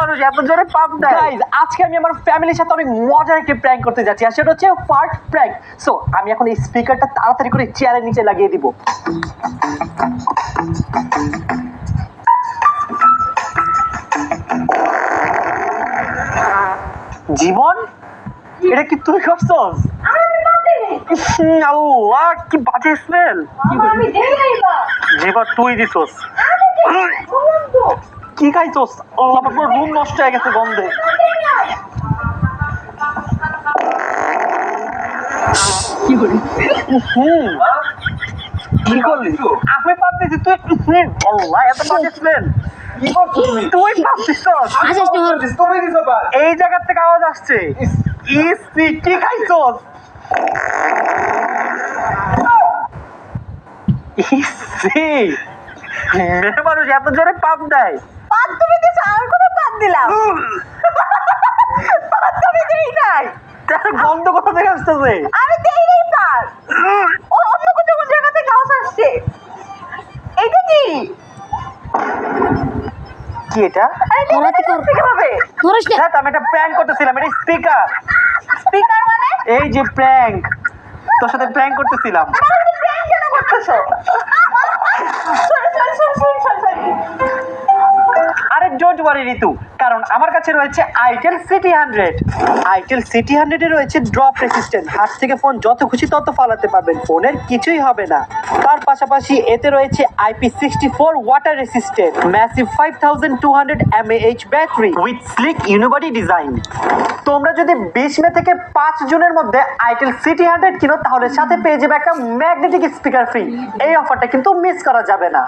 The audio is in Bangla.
মানুষ এত জোরে পাম্প দেয়। গাইস, আজকে আমি আমার ফ্যামিলির সাথে অনেক মজার একটা প্র্যাঙ্ক করতে যাচ্ছি, আর সেটা হচ্ছে ফার্ট প্র্যাঙ্ক। সো আমি এখন এই স্পিকারটা তাড়াতাড়ি করে চেয়ারের নিচে লাগিয়ে দিব। জীবন, এটা কি তুই করছস? আল্লাহ, কি বাজে স্মেল! যেবার তুই দিছস। কি খাইছস? আল্লাহ, পুরো রুম নষ্ট হয়ে গেছে গন্ধে। কি করি? কি করলি? আমি পাপ দিছি, তুই আল্লাহ, এত বাজে স্মেল! কি করছিস তুই? পাপ দিছস? তুমি দিছো পাপ। এই জায়গা থেকে আওয়াজ আসছে। ইসি, কি খাইছস? ইসি, মেয়ে মানুষ এত জোরে পাপ দেয়। পাত তুমি দিছো, আর কোনো পাত দিলাম? পাত তুমি দেই নাই। তার গন্ধ কোথা থেকে আসতেছে? আমি দেই নাই পাত। ও অন্য কোন জায়গা থেকে আওয়াজ আসছে। এটা কি? কি এটা? আরে ধরাতে কর। কিভাবে? ধরিস না। হ্যাঁ, আমি একটা প্র্যাঙ্ক করতেছিলাম। এটা স্পিকার। স্পিকার মানে? এই যে প্র্যাঙ্ক, তোর সাথে প্র্যাঙ্ক করতেছিলাম। তুমি প্র্যাঙ্ক কেন করতেছো? সরি। আরে ডোন্ট ওয়ারি ঋতু, কারণ আমার কাছে রয়েছে আইটেল সিটি 100। আইটেল সিটি 100 এ রয়েছে ড্রপ রেসিস্ট্যান্ট, হাত থেকে ফোন যত খুশি তত ফালাতে পারবেন, ফোনের কিছুই হবে না। তার পাশাপাশি এতে রয়েছে IP64 water resistant, massive 5200 mAh battery with slick unibody design. তোমরা যদি 20 মে থেকে 5 জুনের মধ্যে আইটেল সিটি 100 কিনো, তাহলে সাথে পেয়ে যাবে একটা ম্যাগনেটিক স্পিকার ফ্রি। এই অফারটা কিন্তু মিস করা যাবে না।